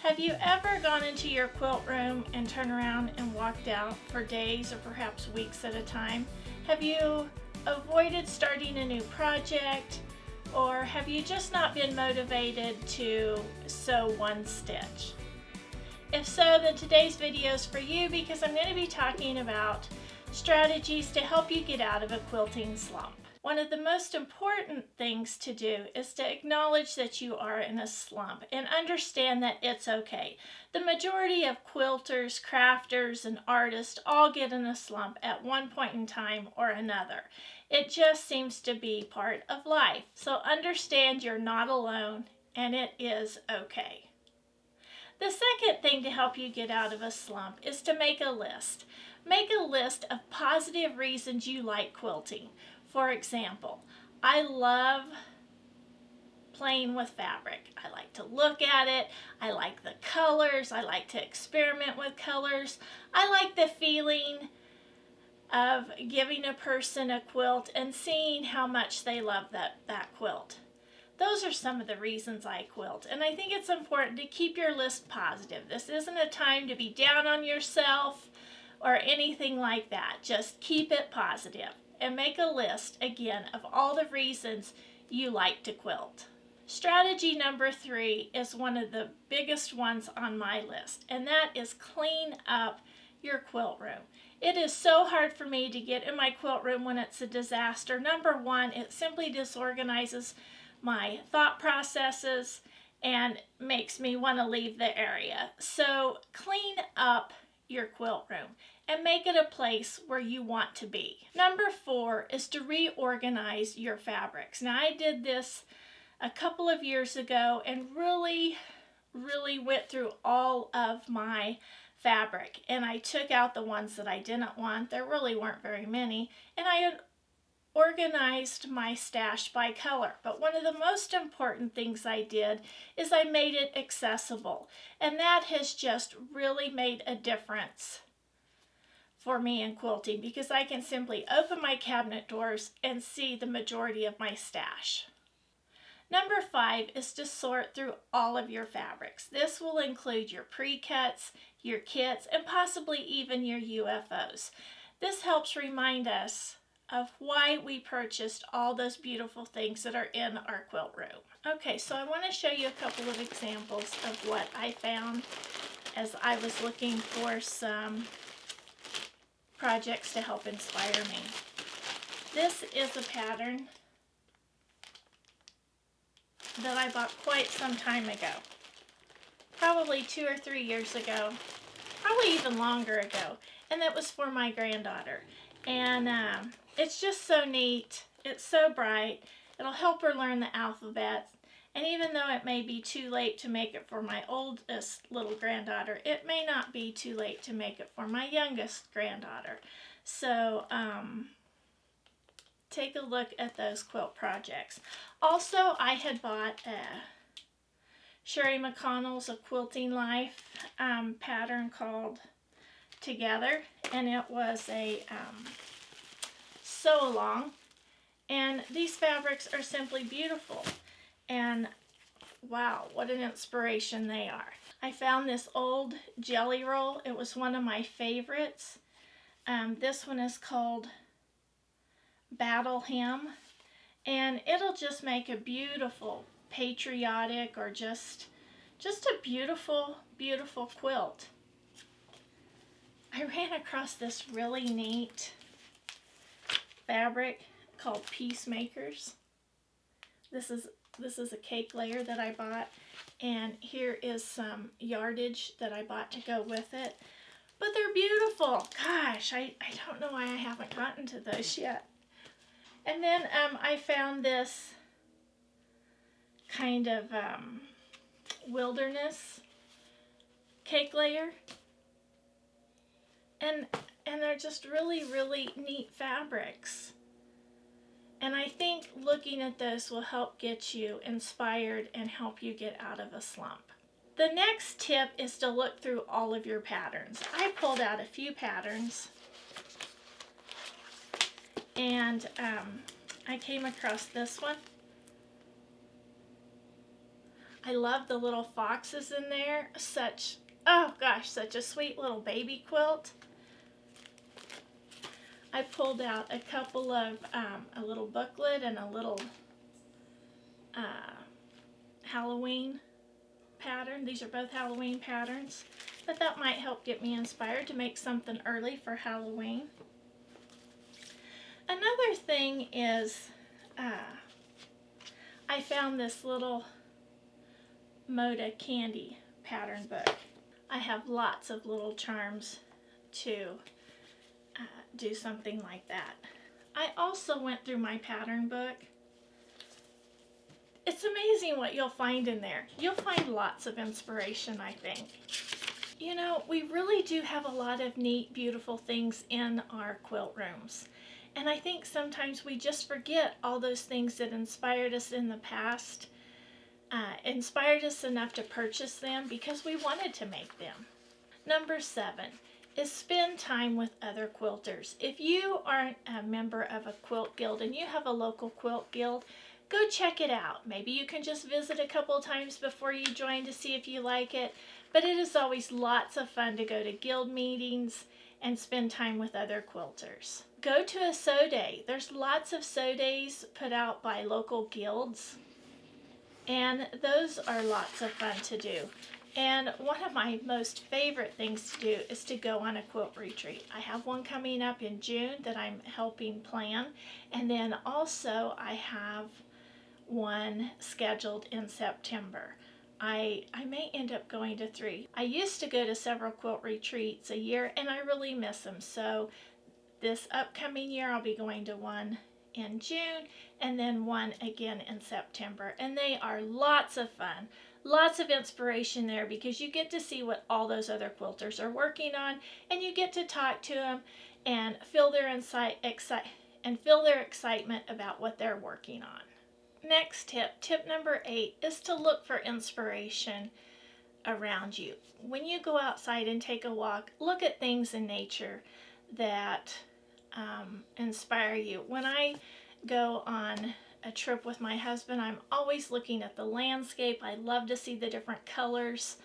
Have you ever gone into your quilt room and turned around and walked out for days or perhaps weeks at a time? Have you avoided starting a new project, or have you just not been motivated to sew one stitch? If so, then today's video is for you, because I'm going to be talking about strategies to help you get out of a quilting slump. One of the most important things to do is to acknowledge that you are in a slump and understand that it's okay. The majority of quilters, crafters, and artists all get in a slump at one point in time or another. It just seems to be part of life. So understand you're not alone and it is okay. The second thing to help you get out of a slump is to make a list. Make a list of positive reasons you like quilting. For example, I love playing with fabric. I like to look at it. I like the colors. I like to experiment with colors. I like the feeling of giving a person a quilt and seeing how much they love that quilt. Those are some of the reasons I quilt, and I think it's important to keep your list positive. This isn't a time to be down on yourself or anything like that. Just keep it positive and make a list, again, of all the reasons you like to quilt. Strategy number 3 is one of the biggest ones on my list, and that is clean up your quilt room. It is so hard for me to get in my quilt room when it's a disaster. Number one, it simply disorganizes my thought processes and makes me want to leave the area. So clean up your quilt room and make it a place where you want to be. Number 4 is to reorganize your fabrics. Now, I did this a couple of years ago and really went through all of my fabric, and I took out the ones that I didn't want. There really weren't very many, and I had organized my stash by color. But one of the most important things I did is I made it accessible, and that has just really made a difference for me in quilting, because I can simply open my cabinet doors and see the majority of my stash. Number 5 is to sort through all of your fabrics. This will include your pre-cuts, your kits, and possibly even your UFOs. This helps remind us of why we purchased all those beautiful things that are in our quilt room. Okay, so I want to show you a couple of examples of what I found as I was looking for some projects to help inspire me. This is a pattern that I bought quite some time ago, probably 2 or 3 years ago, probably even longer ago, and that was for my granddaughter. And it's just so neat. It's so bright. It'll help her learn the alphabet. And even though it may be too late to make it for my oldest little granddaughter, it may not be too late to make it for my youngest granddaughter. So take a look at those quilt projects. Also, I had bought Sherry McConnell's A Quilting Life pattern called Together, and it was a sew along, and these fabrics are simply beautiful, and wow, what an inspiration they are. I found this old jelly roll. It was one of my favorites. This one is called Battle Hymn, and it'll just make a beautiful patriotic or just a beautiful quilt. I ran across this really neat fabric called Peacemakers. This is a cake layer that I bought, and here is some yardage that I bought to go with it. But they're beautiful. Gosh, I don't know why I haven't gotten to those yet. And then I found this kind of wilderness cake layer, and they're just really neat fabrics. And I think looking at this will help get you inspired and help you get out of a slump. The next tip is to look through all of your patterns. I pulled out a few patterns, and I came across this one. I love the little foxes in there. Oh gosh, such a sweet little baby quilt. I pulled out a couple of, a little booklet and a little Halloween pattern. These are both Halloween patterns, but that might help get me inspired to make something early for Halloween. Another thing is I found this little Moda candy pattern book. I have lots of little charms to do something like that. I also went through my pattern book. It's amazing what you'll find in there. You'll find lots of inspiration, I think. You know, we really do have a lot of neat, beautiful things in our quilt rooms. And I think sometimes we just forget all those things that inspired us in the past, inspired us enough to purchase them because we wanted to make them. Number 7 is spend time with other quilters. If you aren't a member of a quilt guild and you have a local quilt guild, go check it out. Maybe you can just visit a couple times before you join to see if you like it, but it is always lots of fun to go to guild meetings and spend time with other quilters. Go to a sew day. There's lots of sew days put out by local guilds, and those are lots of fun to do. And one of my most favorite things to do is to go on a quilt retreat. I have one coming up in June that I'm helping plan, and then also I have one scheduled in September. I may end up going to 3. I used to go to several quilt retreats a year, and I really miss them. So this upcoming year I'll be going to one in June and then one again in September, and they are lots of fun. Lots of inspiration there because you get to see what all those other quilters are working on, and you get to talk to them and feel their excitement about what they're working on. Next tip number 8, is to look for inspiration around you. When you go outside and take a walk, look at things in nature that inspire you. When I go on a trip with my husband, I'm always looking at the landscape. I love to see the different colors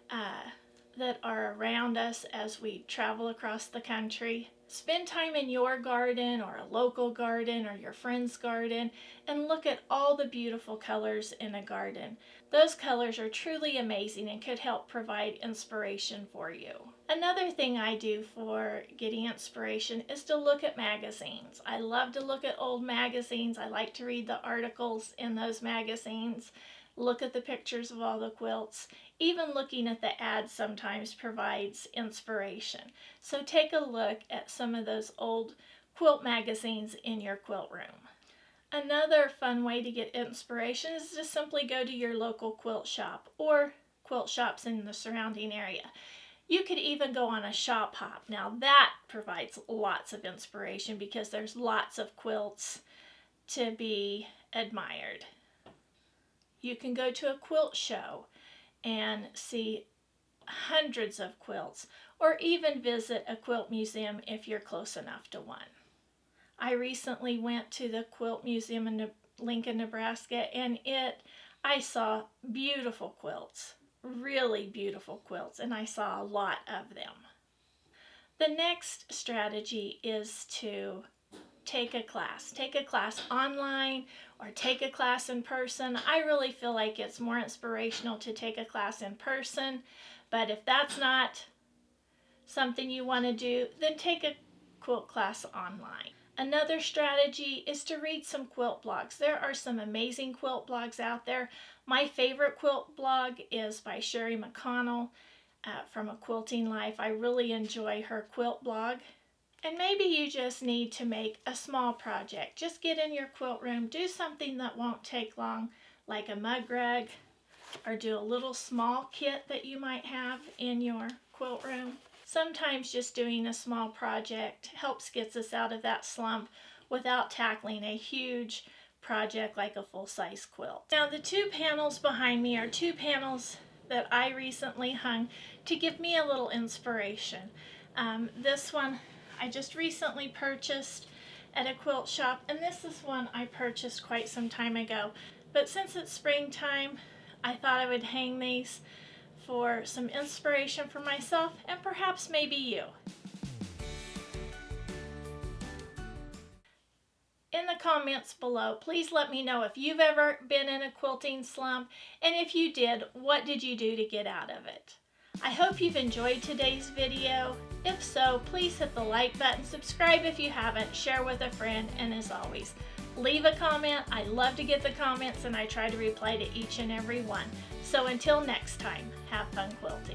that are around us as we travel across the country. Spend time in your garden or a local garden or your friend's garden and look at all the beautiful colors in a garden. Those colors are truly amazing and could help provide inspiration for you. Another thing I do for getting inspiration is to look at magazines. I love to look at old magazines. I like to read the articles in those magazines, look at the pictures of all the quilts. Even looking at the ads sometimes provides inspiration. So take a look at some of those old quilt magazines in your quilt room. Another fun way to get inspiration is to simply go to your local quilt shop or quilt shops in the surrounding area. You could even go on a shop hop. Now that provides lots of inspiration because there's lots of quilts to be admired. You can go to a quilt show and see hundreds of quilts, or even visit a quilt museum if you're close enough to one. I recently went to the Quilt Museum in Lincoln, Nebraska, and I saw beautiful quilts, really beautiful quilts, and I saw a lot of them. The next strategy is to take a class online or take a class in person. I really feel like it's more inspirational to take a class in person, but if that's not something you want to do, then take a quilt class online. Another strategy is to read some quilt blogs. There are some amazing quilt blogs out there. My favorite quilt blog is by Sherry McConnell from A Quilting Life. I really enjoy her quilt blog. And maybe you just need to make a small project. Just get in your quilt room, do something that won't take long, like a mug rug, or do a little small kit that you might have in your quilt room. Sometimes just doing a small project helps get us out of that slump without tackling a huge project like a full-size quilt. Now the 2 panels behind me are 2 panels that I recently hung to give me a little inspiration. This one I just recently purchased at a quilt shop, and this is one I purchased quite some time ago. But since it's springtime, I thought I would hang these for some inspiration for myself and perhaps maybe you. In the comments below, please let me know if you've ever been in a quilting slump, and if you did, what did you do to get out of it? I hope you've enjoyed today's video. If so, please hit the like button, subscribe if you haven't, share with a friend, and as always, leave a comment. I love to get the comments and I try to reply to each and every one. So until next time, have fun quilting.